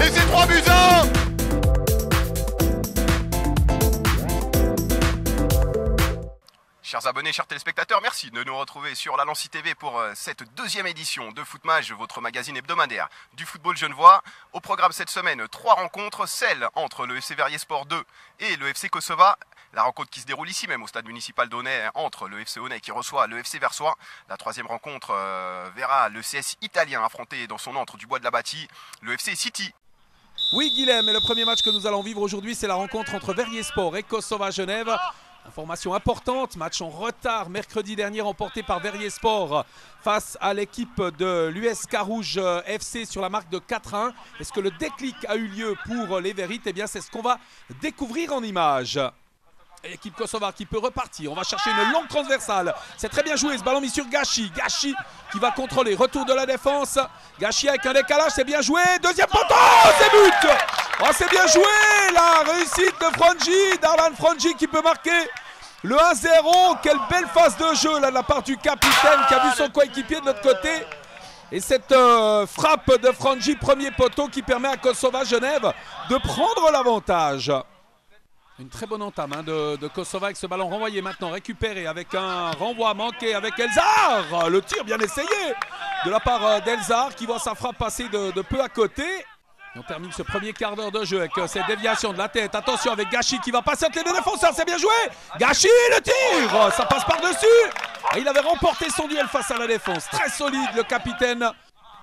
Et c'est 3-1. Chers abonnés, chers téléspectateurs, merci de nous retrouver sur la Lancy TV pour cette deuxième édition de Footmatch, votre magazine hebdomadaire du football genevois. Au programme cette semaine, 3 rencontres, celle entre le FC Verrier-Sport 2 et le FC Kosova. La rencontre qui se déroule ici même au stade municipal d'Aunay entre le FC Aunay qui reçoit le FC Versoix. La troisième rencontre verra le CS italien affronter dans son antre du Bois de la Bâtie le FC City. Oui Guilhem, et le premier match que nous allons vivre aujourd'hui, c'est la rencontre entre Verrier-Sport et Kosova Genève. Information importante, match en retard mercredi dernier remporté par Verrier-Sport face à l'équipe de l'US Carouge FC sur la marque de 4-1. Est-ce que le déclic a eu lieu pour les Verrites? Eh bien c'est ce qu'on va découvrir en images. L'équipe Kosova qui peut repartir, on va chercher une longue transversale. C'est très bien joué, ce ballon mis sur Gachi. Gachi qui va contrôler, retour de la défense. Gachi avec un décalage, c'est bien joué. Deuxième poteau, c'est but. Oh, c'est bien joué, la réussite de Frangi, Darlan Frangi qui peut marquer le 1-0. Quelle belle phase de jeu là de la part du capitaine qui a vu son coéquipier de notre côté. Et cette frappe de Frangi, premier poteau qui permet à Kosova Genève de prendre l'avantage. Une très bonne entame de Kosova avec ce ballon renvoyé maintenant, récupéré avec un renvoi manqué avec Elzar. Le tir bien essayé de la part d'Elzar qui voit sa frappe passer de peu à côté. Et on termine ce premier quart d'heure de jeu avec cette déviation de la tête. Attention avec Gachi qui va passer entre les deux défenseurs, c'est bien joué. Gachi, le tir, ça passe par-dessus. Il avait remporté son duel face à la défense. Très solide le capitaine.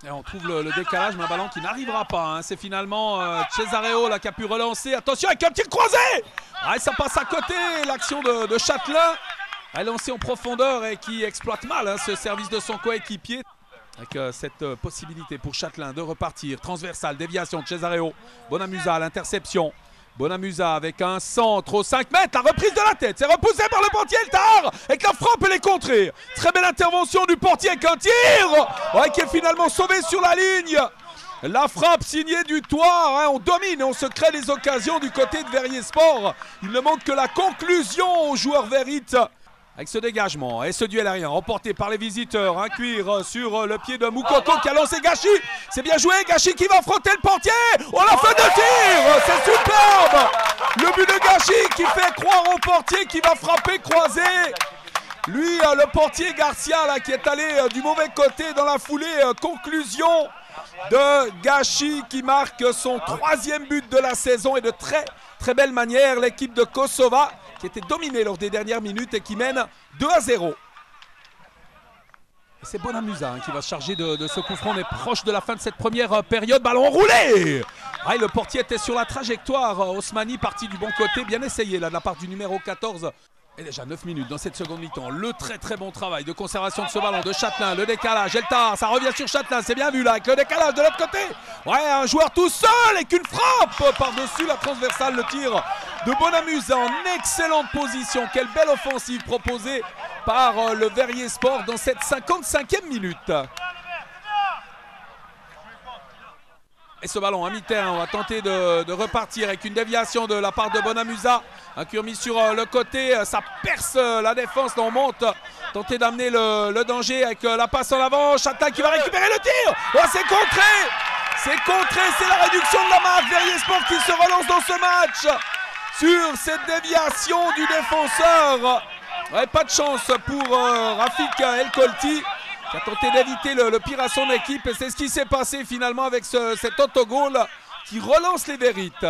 Et on trouve le décalage, mais un ballon qui n'arrivera pas. C'est finalement Cesareo là, qui a pu relancer. Attention avec un tir croisé. Ça passe à côté, l'action de Châtelain. Lancé en profondeur et qui exploite mal ce service de son coéquipier. Avec cette possibilité pour Châtelain de repartir. Transversale, déviation de Cesareo. Bonamusa, l'interception. Bonamusa avec un centre aux 5 mètres, la reprise de la tête, c'est repoussé par le portier Eltar, avec la frappe et les contrées. Très belle intervention du portier avec un tir, qui est finalement sauvé sur la ligne. La frappe signée du toit, on domine et on se crée des occasions du côté de Verrier-Sport. Il ne manque que la conclusion aux joueurs verrites. Avec ce dégagement et ce duel aérien remporté par les visiteurs, un cuir sur le pied de Moukoko qui a lancé Gachi. C'est bien joué, Gachi qui va affronter le portier. Oh la fin de tir, c'est superbe. Le but de Gachi qui fait croire au portier qui va frapper croisé. Lui, le portier Garcia là, qui est allé du mauvais côté dans la foulée. Conclusion de Gachi qui marque son 3e but de la saison et de très belle manière. L'équipe de Kosova qui était dominée lors des dernières minutes et qui mène 2-0. C'est Bonamusa qui va se charger de ce coup franc. On est proche de la fin de cette première période. Ballon roulé. Le portier était sur la trajectoire. Osmani parti du bon côté. Bien essayé là de la part du numéro 14. Et déjà 9 minutes dans cette seconde mi-temps. Le très bon travail de conservation de ce ballon de Châtelain. Le décalage, Eltar, ça revient sur Châtelain. C'est bien vu là avec le décalage de l'autre côté. Un joueur tout seul et qu'une frappe par-dessus la transversale. Le tir de Bonamusa en excellente position. Quelle belle offensive proposée par le Verrier-Sport dans cette 55e minute. Et ce ballon à mi-terrain, on va tenter de repartir avec une déviation de la part de Bonamusa. Un cure mis sur le côté, ça perce la défense, là on monte. Tenter d'amener le danger avec la passe en avant. Châtelain qui va récupérer le tir. C'est contré. C'est contré, c'est la réduction de la marque. Verrier-Sport qui se relance dans ce match. Sur cette déviation du défenseur. Pas de chance pour Rafik El Kolti, qui a tenté d'éviter le pire à son équipe. Et c'est ce qui s'est passé finalement avec cet autogol qui relance les Verrites.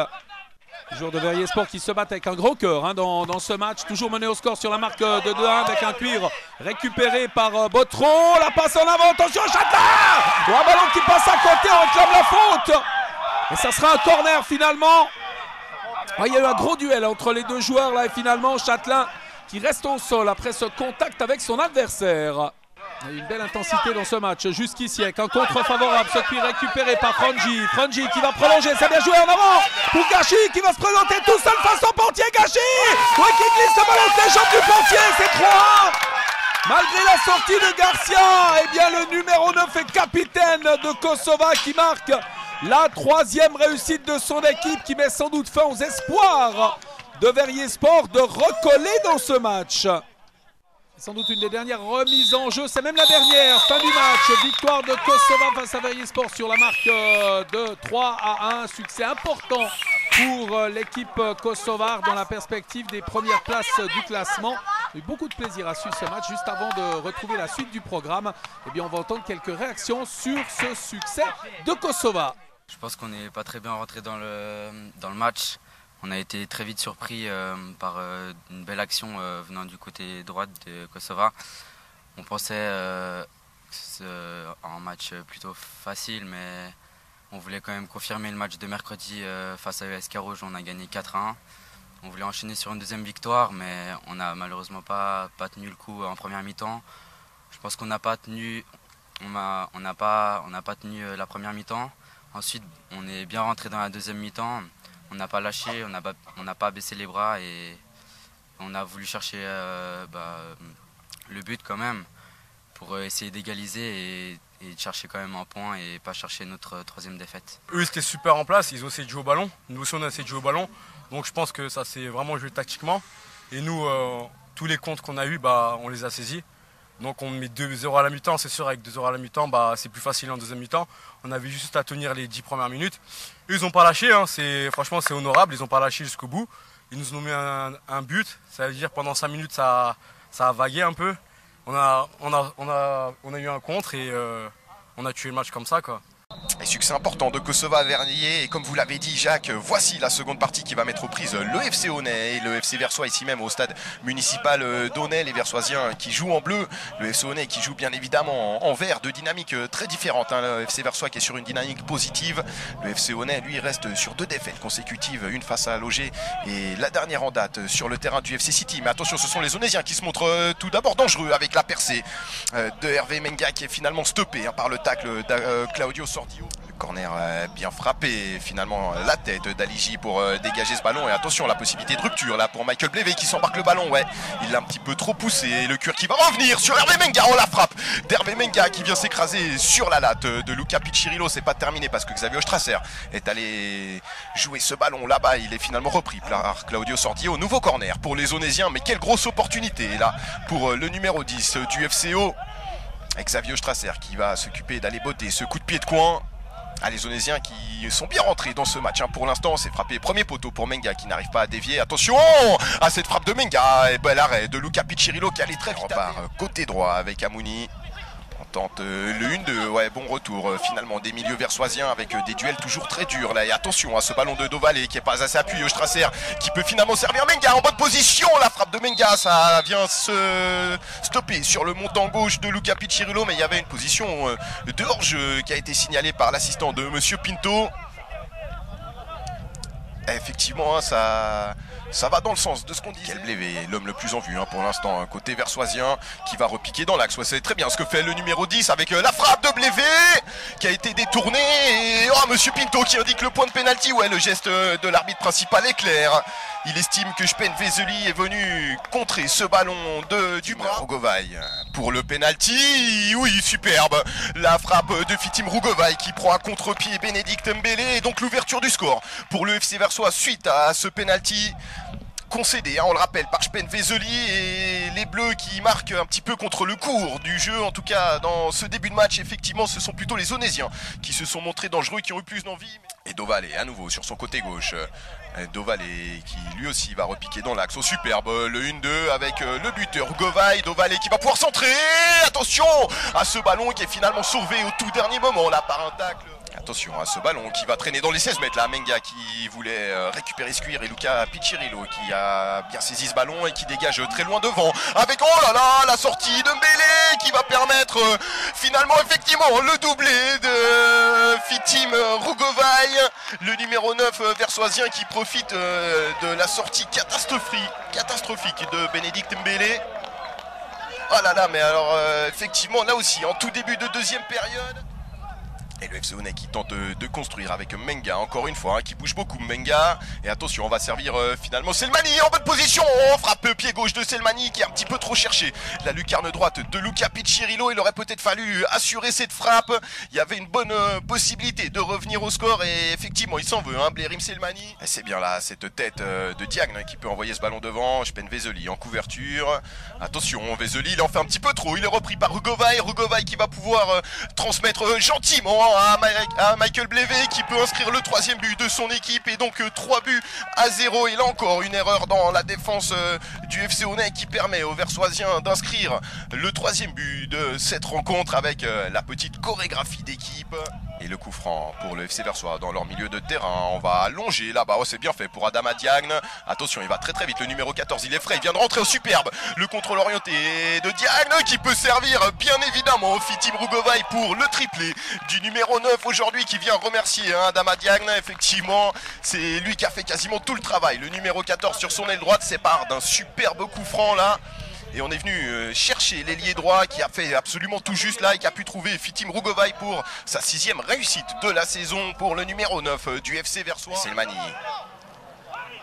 Les joueurs de Verrier-Sport qui se battent avec un gros cœur dans ce match. Toujours mené au score sur la marque de 2-1 avec un cuir récupéré par Botron. La passe en avant, attention à Châtelain. Un ballon qui passe à côté, on réclame la faute. Et ça sera un corner finalement. Il y a eu un gros duel entre les deux joueurs là et finalement Châtelain qui reste au sol après ce contact avec son adversaire. Il y a une belle intensité dans ce match jusqu'ici avec un contre favorable, ce qui est récupéré par Frangi. Frangi qui va prolonger, c'est bien joué en avant pour Gachi qui va se présenter tout seul face au portier. Gachi qui glisse le ballon entre les jambes du portier, c'est 3-1. Malgré la sortie de Garcia, le numéro 9 est capitaine de Kosova qui marque la 3e réussite de son équipe qui met sans doute fin aux espoirs de Verrier-Sport de recoller dans ce match. Sans doute une des dernières remises en jeu, c'est même la dernière. Fin du match, victoire de Kosova face à Verjespor sur la marque de 3-1. Succès important pour l'équipe kosovare dans la perspective des premières places du classement. J'ai eu beaucoup de plaisir à suivre ce match. Juste avant de retrouver la suite du programme, eh bien on va entendre quelques réactions sur ce succès de Kosova. Je pense qu'on n'est pas très bien rentré dans le match. On a été très vite surpris par une belle action venant du côté droit de Kosova. On pensait un match plutôt facile, mais on voulait quand même confirmer le match de mercredi face à ESK Rouge. On a gagné 4-1. On voulait enchaîner sur une deuxième victoire, mais on n'a malheureusement pas tenu le coup en première mi-temps. Je pense qu'on n'a pas tenu, on n'a pas tenu la première mi-temps. Ensuite, on est bien rentré dans la deuxième mi-temps. On n'a pas lâché, on n'a pas baissé les bras et on a voulu chercher le but quand même pour essayer d'égaliser et de chercher quand même un point et pas chercher notre troisième défaite. Eux, ils étaient super en place, ils ont essayé de jouer au ballon. Nous aussi, on a essayé de jouer au ballon. Donc je pense que ça s'est vraiment joué tactiquement. Et nous, tous les comptes qu'on a eus, on les a saisis. Donc on met 2-0 à la mi-temps, c'est sûr avec 2-0 à la mi-temps, c'est plus facile en deuxième mi-temps. On avait juste à tenir les 10 premières minutes. Eux, ils n'ont pas lâché, hein. Franchement c'est honorable, ils n'ont pas lâché jusqu'au bout. Ils nous ont mis un but, ça veut dire pendant 5 minutes ça a vagué un peu. On a eu un contre et on a tué le match comme ça, quoi. Et succès important de Kosova Vernier. Et comme vous l'avez dit, Jacques, voici la seconde partie qui va mettre aux prises le FC Honnay et le FC Versoix, ici même au stade municipal d'Honnay. Les Versoisiens qui jouent en bleu, le FC Honnay qui joue bien évidemment en vert, de dynamique très différente. Le FC Versoix qui est sur une dynamique positive. Le FC Honnay, lui, reste sur 2 défaites consécutives, une face à Loger et la dernière en date sur le terrain du FC City. Mais attention, ce sont les Onnésiens qui se montrent tout d'abord dangereux avec la percée de Hervé Menga qui est finalement stoppé par le tacle de Claudio Sordio. Le corner bien frappé, finalement la tête d'Aligi pour dégager ce ballon. Et attention, la possibilité de rupture là pour Michael Blévé qui s'embarque le ballon. Ouais, il l'a un petit peu trop poussé. Et le cuir qui va revenir sur Hervé Menga. Oh, la frappe d'Hervé Menga qui vient s'écraser sur la latte de Luca Piccirillo. C'est pas terminé parce que Xavier Strasser est allé jouer ce ballon là-bas. Il est finalement repris par Claudio Sordio. Nouveau corner pour les Onésiens. Mais quelle grosse opportunité là pour le numéro 10 du FCO. Xavier Strasser qui va s'occuper d'aller botter ce coup de pied de coin. Les Onésiens qui sont bien rentrés dans ce match. Pour l'instant, c'est frappé premier poteau pour Menga qui n'arrive pas à dévier. Attention à cette frappe de Menga. Et bel arrêt de Luca Piccirillo qui allait très vite. Par côté droit avec Amouni. On tente le 1-2. Ouais, bon retour finalement des milieux versoisiens avec des duels toujours très durs là. Et attention à ce ballon de Dovalé qui est pas assez appuyé. Strasser qui peut finalement servir Menga en bonne position. La frappe de Menga, ça vient se stopper sur le montant gauche de Luca Piccirillo. Mais il y avait une position de hors-jeu qui a été signalée par l'assistant de Monsieur Pinto. Et effectivement, ça va dans le sens de ce qu'on dit. Quel Blévé, l'homme le plus en vue pour l'instant, côté versoisien, qui va repiquer dans l'axe. Ouais, c'est très bien ce que fait le numéro 10 avec la frappe de Blévé qui a été détournée. Et Monsieur Pinto qui indique le point de pénalty. Ouais, le geste de l'arbitre principal est clair. Il estime que Spen Vezeli est venu contrer ce ballon du bras. Rougovaï pour le pénalty. Oui, superbe. La frappe de Fitim Rougovaï qui prend à contre-pied Bénédicte Mbélé. Et donc l'ouverture du score pour le FC Versoix suite à ce pénalty concédé, on le rappelle, par Spen Vezeli et les Bleus qui marquent un petit peu contre le cours du jeu. En tout cas, dans ce début de match, effectivement, ce sont plutôt les Onésiens qui se sont montrés dangereux, qui ont eu plus d'envie. Et Dovalé, à nouveau, sur son côté gauche. Dovalé qui lui aussi va repiquer dans l'axe. Au superbe, le 1-2 avec le buteur Rougovaï. Dovalé qui va pouvoir centrer. Attention à ce ballon qui est finalement sauvé au tout dernier moment là par un tacle. Attention à ce ballon qui va traîner dans les 16 mètres là. Menga qui voulait récupérer ce cuir et Luca Piccirillo qui a bien saisi ce ballon et qui dégage très loin devant. Avec oh là là la sortie de Mbélé qui va permettre finalement effectivement le doublé de Fitim Rougovaï. Le numéro 9 versoisien qui profite de la sortie catastrophique de Bénédicte Mbélé. Oh là là, mais alors effectivement là aussi en tout début de deuxième période. Et le FC Honnay qui tente de construire avec Menga, encore une fois, qui bouge beaucoup Menga. Et attention, on va servir finalement Selmani en bonne position. On frappe pied gauche de Selmani qui est un petit peu trop cherché. La lucarne droite de Luca Piccirillo, il aurait peut-être fallu assurer cette frappe. Il y avait une bonne possibilité de revenir au score et effectivement, il s'en veut, Blerim Selmani. Et c'est bien là, cette tête de Diagne qui peut envoyer ce ballon devant. Spen Vezeli en couverture. Attention, Vezeli, il en fait un petit peu trop. Il est repris par Rugovaï. Rugovaï qui va pouvoir transmettre gentiment à Michael Blevé qui peut inscrire le 3e but de son équipe et donc 3-0. Et là encore une erreur dans la défense du FC Honnay qui permet aux Versoisiens d'inscrire le 3e but de cette rencontre avec la petite chorégraphie d'équipe. Et le coup franc pour le FC Versoix dans leur milieu de terrain. On va allonger là-bas. Oh, c'est bien fait pour Adama Diagne. Attention, il va très très vite. Le numéro 14, il est frais. Il vient de rentrer au superbe. Le contrôle orienté de Diagne qui peut servir bien évidemment au Fitim Rugovaï pour le triplé du numéro 9 aujourd'hui qui vient remercier Adama Diagne. Effectivement, c'est lui qui a fait quasiment tout le travail. Le numéro 14 sur son aile droite sépare d'un superbe coup franc là. Et on est venu chercher l'ailier droit qui a fait absolument tout juste là et qui a pu trouver Fitim Rugovaï pour sa 6e réussite de la saison pour le numéro 9 du FC Versoix. Selmani,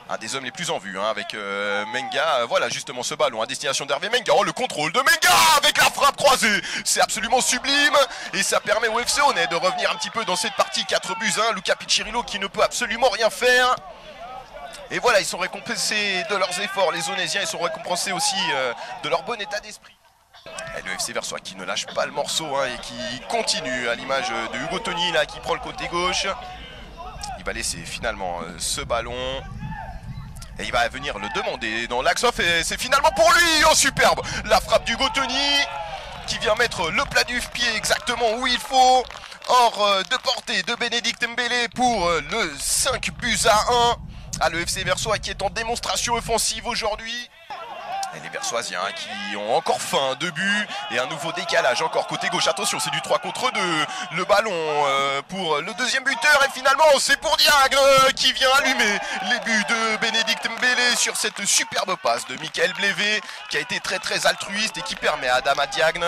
un des hommes les plus en vue avec Menga. Voilà justement ce ballon à destination d'Hervé Menga. Oh, le contrôle de Menga avec la frappe croisée. C'est absolument sublime et ça permet au FC Honnay de revenir un petit peu dans cette partie 4-1. Luca Piccirillo qui ne peut absolument rien faire. Et voilà, ils sont récompensés de leurs efforts, les Onnésiens, ils sont récompensés aussi de leur bon état d'esprit. Et le FC Versoix qui ne lâche pas le morceau et qui continue à l'image de Hugo Tony là, qui prend le côté gauche. Il va laisser finalement ce ballon. Et il va venir le demander dans l'axe off et c'est finalement pour lui. Oh superbe, la frappe d'Hugo Tony qui vient mettre le plat du pied exactement où il faut. Hors de portée de Bénédicte Mbélé pour le 5-1. Le FC Versoix qui est en démonstration offensive aujourd'hui. Et les Versoisiens qui ont encore faim de but et un nouveau décalage encore côté gauche. Attention, c'est du 3 contre 2. Le ballon pour le 2e buteur et finalement c'est pour Diagne qui vient allumer les buts de Bénédicte Mbélé sur cette superbe passe de Michael Blevé qui a été très très altruiste et qui permet à Adama Diagne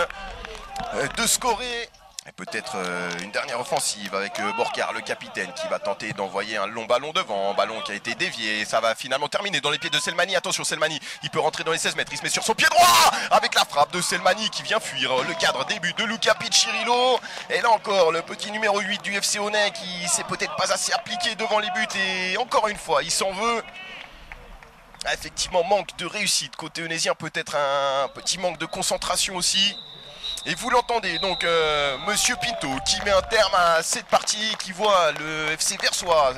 de scorer. Et peut-être une dernière offensive avec Borcar, le capitaine, qui va tenter d'envoyer un long ballon devant. Un ballon qui a été dévié. Ça va finalement terminer dans les pieds de Selmani. Attention, Selmani, il peut rentrer dans les 16 mètres. Il se met sur son pied droit avec la frappe de Selmani qui vient fuir le cadre début de Luca Piccirillo. Et là encore, le petit numéro 8 du FC Honnay qui s'est peut-être pas assez appliqué devant les buts. Et encore une fois, il s'en veut. Effectivement, manque de réussite. Côté onésien, peut-être un petit manque de concentration aussi. Et vous l'entendez donc Monsieur Pinto qui met un terme à cette partie qui voit le FC Versoix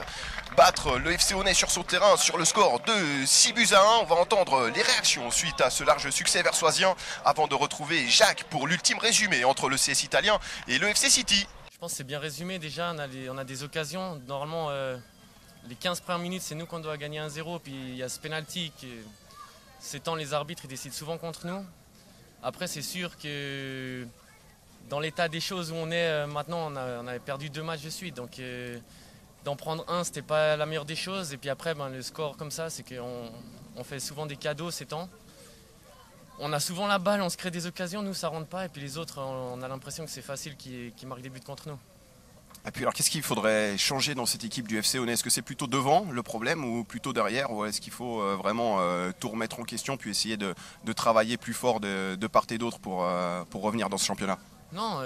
battre le FC Honnay sur son terrain sur le score de 6-1. On va entendre les réactions suite à ce large succès versoisien avant de retrouver Jacques pour l'ultime résumé entre le CS italien et le FC City. Je pense que c'est bien résumé déjà, on a des occasions. Normalement les 15 premières minutes c'est nous qu'on doit gagner 1-0 puis il y a ce penalty qui ces temps les arbitres ils décident souvent contre nous. Après, c'est sûr que dans l'état des choses où on est maintenant, on avait perdu 2 matchs de suite. Donc d'en prendre un, c'était pas la meilleure des choses. Et puis après, le score comme ça, c'est qu'on fait souvent des cadeaux ces temps. On a souvent la balle, on se crée des occasions, nous ça rentre pas. Et puis les autres, on a l'impression que c'est facile qu'ils marquent des buts contre nous. Et puis alors qu'est-ce qu'il faudrait changer dans cette équipe du FC Honnay? Est-ce que c'est plutôt devant le problème ou plutôt derrière? Ou est-ce qu'il faut vraiment tout remettre en question puis essayer de travailler plus fort de part et d'autre pour revenir dans ce championnat? Non,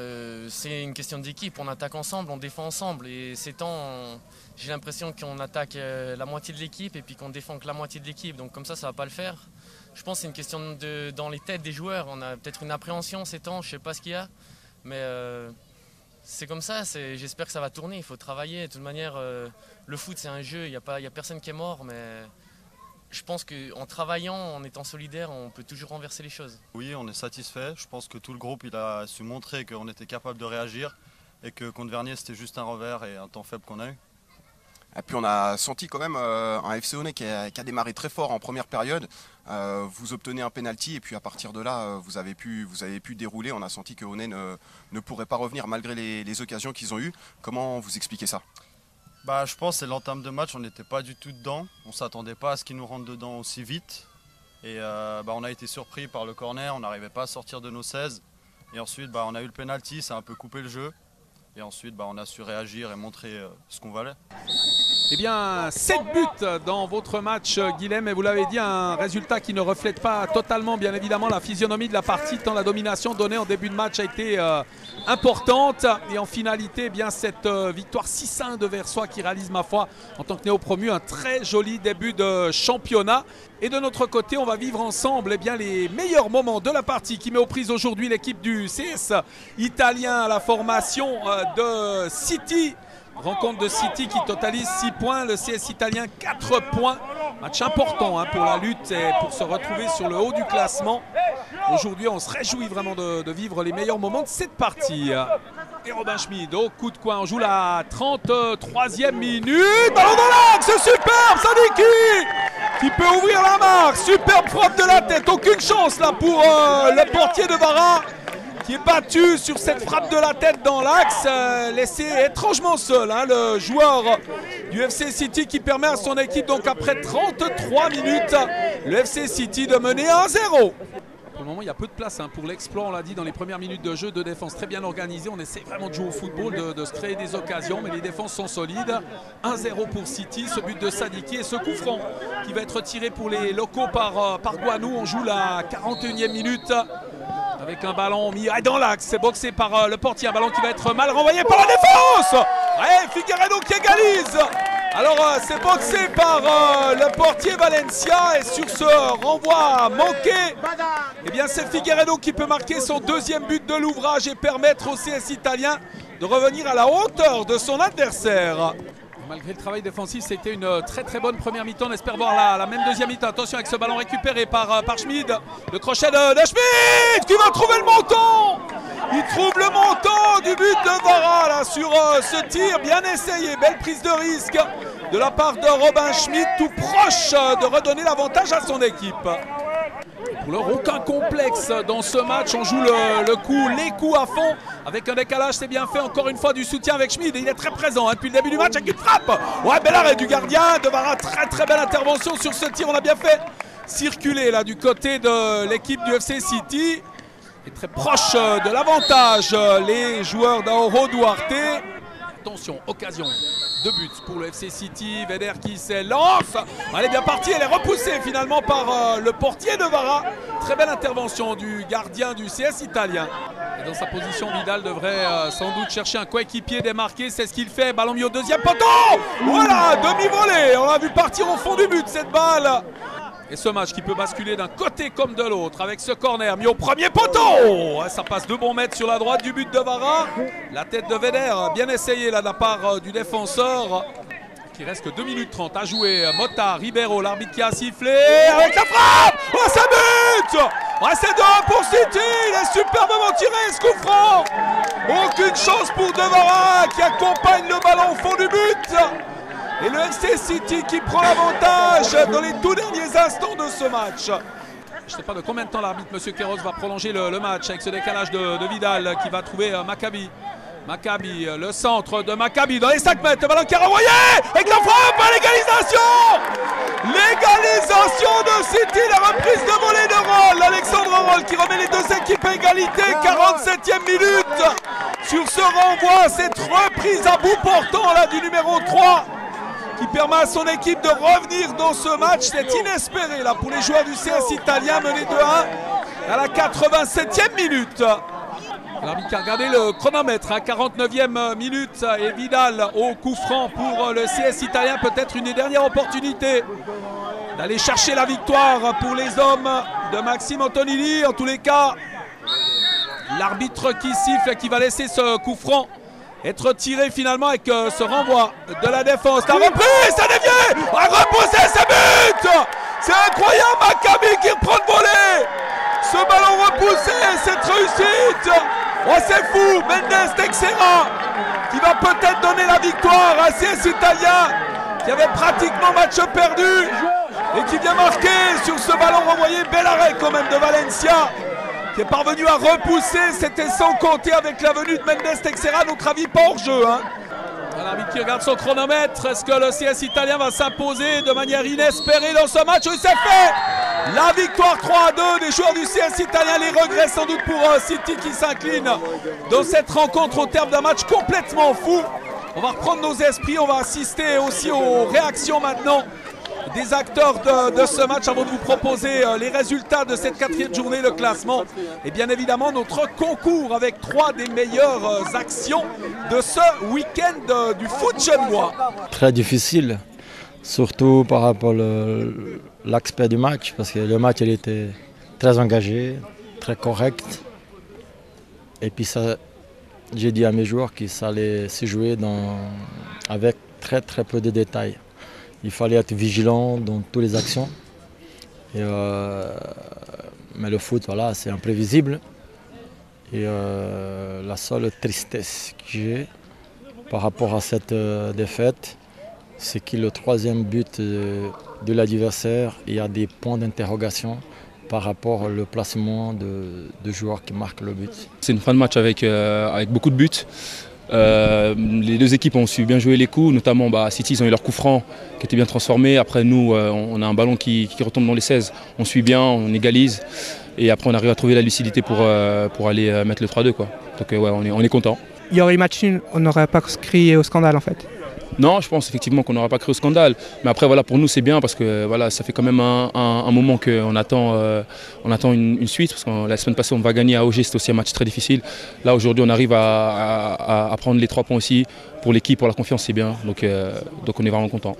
c'est une question d'équipe. On attaque ensemble, on défend ensemble. Et ces temps, j'ai l'impression qu'on attaque la moitié de l'équipe et puis qu'on défend que la moitié de l'équipe. Donc comme ça va pas le faire. Je pense que c'est une question dans les têtes des joueurs. On a peut-être une appréhension ces temps, je sais pas ce qu'il y a. Mais c'est comme ça, j'espère que ça va tourner, il faut travailler. De toute manière, le foot c'est un jeu, il n'y a personne qui est mort, mais je pense qu'en travaillant, en étant solidaire, on peut toujours renverser les choses. Oui, on est satisfait. Je pense que tout le groupe il a su montrer qu'on était capable de réagir et que contre Vernier c'était juste un revers et un temps faible qu'on a eu. Et puis on a senti quand même un FC Honnay qui a démarré très fort en première période. Vous obtenez un penalty et puis à partir de là, vous avez pu dérouler. On a senti que Honnay ne pourrait pas revenir malgré les occasions qu'ils ont eues. Comment vous expliquez ça? Je pense que c'est l'entame de match, on n'était pas du tout dedans. On ne s'attendait pas à ce qu'ils nous rentrent dedans aussi vite. Et on a été surpris par le corner, on n'arrivait pas à sortir de nos 16. Et ensuite, on a eu le penalty, ça a un peu coupé le jeu. Et ensuite, on a su réagir et montrer ce qu'on valait. Eh bien, 7 buts dans votre match, Guilhem, et vous l'avez dit, un résultat qui ne reflète pas totalement, bien évidemment, la physionomie de la partie, tant la domination donnée en début de match a été importante. Et en finalité, eh bien, cette victoire 6-1 de Versoix qui réalise, ma foi, en tant que néo-promu, un très joli début de championnat. Et de notre côté, on va vivre ensemble les meilleurs moments de la partie qui met aux prises aujourd'hui l'équipe du CS italien à la formation de City. Rencontre de City qui totalise 6 points, le CS italien 4 points. Match important pour la lutte et pour se retrouver sur le haut du classement. Aujourd'hui, on se réjouit vraiment de vivre les meilleurs moments de cette partie. Et Robin Schmid au coup de coin, on joue la 33e minute. Ballon dans l'axe, superbe, Sadiki qui peut ouvrir la marque. Superbe frappe de la tête, aucune chance là pour le portier de Vara, qui est battu sur cette frappe de la tête dans l'axe, laissé étrangement seul, le joueur du FC City qui permet à son équipe, donc après 33 minutes, le FC City de mener 1-0. Pour le moment, il y a peu de place pour l'exploit, on l'a dit dans les premières minutes de jeu, de défense très bien organisée. On essaie vraiment de jouer au football, de se créer des occasions, mais les défenses sont solides. 1-0 pour City, ce but de Sadiki et ce coup franc qui va être tiré pour les locaux par Guanou. On joue la 41e minute. Avec un ballon mis dans l'axe, c'est boxé par le portier, un ballon qui va être mal renvoyé par la défense. Ouais, Figueiredo qui égalise. Alors c'est boxé par le portier Valencia et sur ce renvoi manqué, eh bien c'est Figueiredo qui peut marquer son deuxième but de l'ouvrage et permettre au CS italien de revenir à la hauteur de son adversaire. Malgré le travail défensif, c'était une très bonne première mi-temps. On espère voir la même deuxième mi-temps. Attention avec ce ballon récupéré par Schmid. Le crochet de Schmid qui va trouver le montant. Il trouve le montant du but de Vara là, sur ce tir. Bien essayé. Belle prise de risque de la part de Robin Schmid, tout proche de redonner l'avantage à son équipe. Pour l'heure, aucun complexe dans ce match. On joue les coups à fond. Avec un décalage, c'est bien fait. Encore une fois, du soutien avec Schmid. Et il est très présent depuis le début du match avec une frappe. Ouais, bel arrêt du gardien. De Vara, très belle intervention sur ce tir. On a bien fait circuler là du côté de l'équipe du FC City. Et très proche de l'avantage, les joueurs d'Auro Duarte. Attention, occasion de but pour le FC City. Veder qui s'élance. Elle est bien partie, elle est repoussée finalement par le portier de Vara. Très belle intervention du gardien du CS italien. Et dans sa position, Vidal devrait sans doute chercher un coéquipier démarqué. C'est ce qu'il fait. Ballon mis au deuxième poteau. Voilà, demi-volée. On l'a vu partir au fond du but cette balle. Et ce match qui peut basculer d'un côté comme de l'autre avec ce corner mis au premier poteau. Ça passe de bons mètres sur la droite du but de Vara. La tête de Veder, bien essayé là de la part du défenseur. Il reste que 2 minutes 30 à jouer. Mota, Ribeiro, l'arbitre qui a sifflé avec la frappe. Oh, c'est but. C'est 2-1 pour City. Il est superbement tiré ce coup franc. Aucune chance pour De Vara qui accompagne le ballon au fond du but. Et le FC City qui prend l'avantage dans les tout derniers instants de ce match. Je ne sais pas de combien de temps l'arbitre, M. Queiroz, va prolonger le match avec ce décalage de Vidal qui va trouver Maccabi. Maccabi, le centre de Maccabi dans les 5 mètres. Le ballon qui a renvoyé avec la frappe à l'égalisation. L'égalisation de City, la reprise de volée de Roll. Alexandre Roll qui remet les deux équipes à égalité. 47e minute. Sur ce renvoi, cette reprise à bout portant là, du numéro 3. Qui permet à son équipe de revenir dans ce match. C'est inespéré là pour les joueurs du CS italien menés 2-1 à la 87e minute. L'arbitre qui a regardé le chronomètre à 49e minute et Vidal au coup franc pour le CS italien. Peut-être une des dernières opportunités d'aller chercher la victoire pour les hommes de Maxime Antonelli. En tous les cas, l'arbitre qui siffle et qui va laisser ce coup franc être tiré finalement avec ce renvoi de la défense. La reprise, ça dévié, a repoussé ce but. C'est incroyable, Maccabi qui reprend le volet. Ce ballon repoussé, cette réussite. Oh, c'est fou, Mendes Teixeira qui va peut-être donner la victoire à CS italien qui avait pratiquement match perdu et qui vient marquer sur ce ballon renvoyé. Bel arrêt quand même de Valencia qui est parvenu à repousser. C'était sans compter avec la venue de Mendes Teixeira, à notre avis pas hors jeu. L'arbitre qui regarde son chronomètre. Est-ce que le CS italien va s'imposer de manière inespérée dans ce match? Oui, c'est fait. La victoire 3-2 des joueurs du CS italien. Les regrets sans doute pour City qui s'incline dans cette rencontre au terme d'un match complètement fou. On va reprendre nos esprits, on va assister aussi aux réactions maintenant des acteurs de ce match avant de vous proposer les résultats de cette 4e journée, le classement et bien évidemment notre concours avec 3 des meilleures actions de ce week-end du foot genevois. Très difficile, surtout par rapport à l'aspect du match, parce que le match il était très engagé, très correct. Et puis ça, j'ai dit à mes joueurs que ça allait se jouer avec très peu de détails. Il fallait être vigilant dans toutes les actions. Mais le foot, voilà, c'est imprévisible. Et la seule tristesse que j'ai par rapport à cette défaite, c'est que le 3e but de l'adversaire, il y a des points d'interrogation par rapport au placement de joueurs qui marquent le but. C'est une fin de match avec beaucoup de buts. Les 2 équipes ont su bien jouer les coups, notamment City, ils ont eu leur coup franc qui était bien transformé. Après nous, on a un ballon qui retombe dans les 16, on suit bien, on égalise et après on arrive à trouver la lucidité pour aller mettre le 3-2 quoi. Donc ouais, on est content. Il y aurait eu match nul, on n'aurait pas crié au scandale en fait. Non, je pense effectivement qu'on n'aura pas cru au scandale. Mais après, voilà, pour nous, c'est bien parce que voilà, ça fait quand même un moment qu'on attend, une suite. Parce que la semaine passée, on va gagner à Auger, c'était aussi un match très difficile. Là, aujourd'hui, on arrive à prendre les 3 points aussi. Pour l'équipe, pour la confiance, c'est bien. Donc on est vraiment content.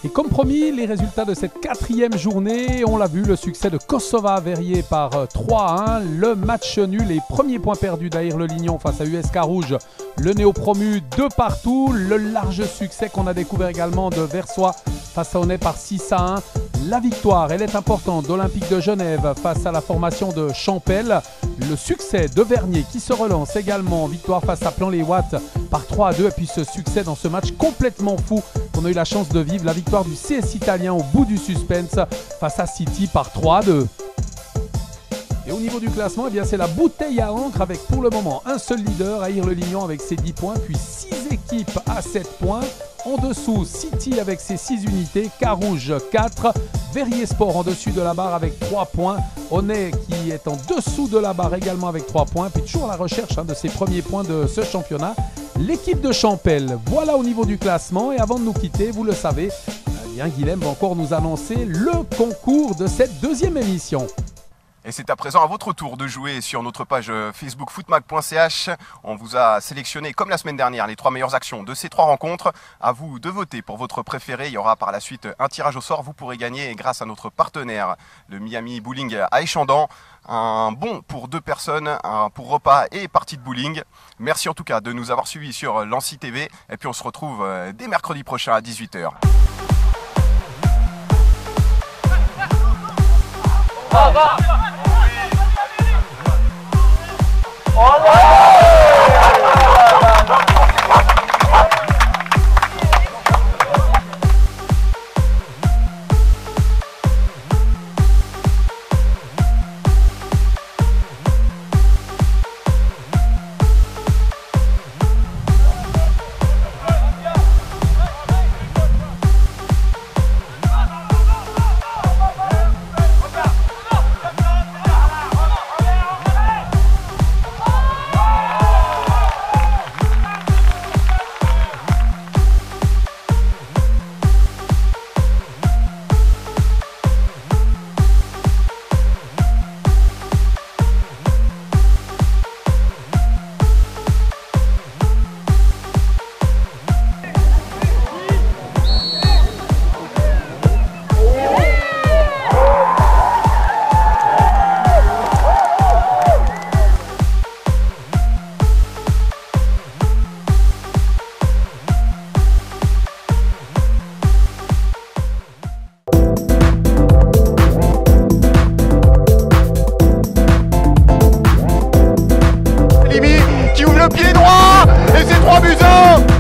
Et comme promis, les résultats de cette 4e journée, on l'a vu, le succès de Kosova-Verrier par 3-1, le match nul, les premiers points perdus d'Air-le-Lignon face à USK Rouge, le néo-promu 2 partout, le large succès qu'on a découvert également de Versoix face à Aunay par 6-1. La victoire, elle est importante d'Olympique de Genève face à la formation de Champel. Le succès de Vernier qui se relance également, victoire face à Plan-les-Ouates par 3-2. Et puis ce succès dans ce match complètement fou qu'on a eu la chance de vivre, la victoire du CS italien au bout du suspense face à City par 3-2. Et au niveau du classement, eh bien c'est la bouteille à encre avec pour le moment un seul leader, Air-le-Lignon avec ses 10 points, puis 6 équipes à 7 points. En dessous, City avec ses 6 unités, Carouge 4, Verrier Sport en dessus de la barre avec 3 points, Aunay qui est en dessous de la barre également avec 3 points, puis toujours à la recherche de ses premiers points de ce championnat, l'équipe de Champel. Voilà au niveau du classement et avant de nous quitter, vous le savez, Guilhem va encore nous annoncer le concours de cette 2e émission. Et c'est à présent à votre tour de jouer sur notre page Facebook footmag.ch. On vous a sélectionné, comme la semaine dernière, les 3 meilleures actions de ces 3 rencontres. À vous de voter pour votre préféré. Il y aura par la suite un tirage au sort. Vous pourrez gagner, grâce à notre partenaire, le Miami Bowling à Échandan, un bon pour 2 personnes, un pour repas et partie de bowling. Merci en tout cas de nous avoir suivis sur Lancy TV. Et puis on se retrouve dès mercredi prochain à 18 h. Qui ouvre le pied droit et c'est 3-1.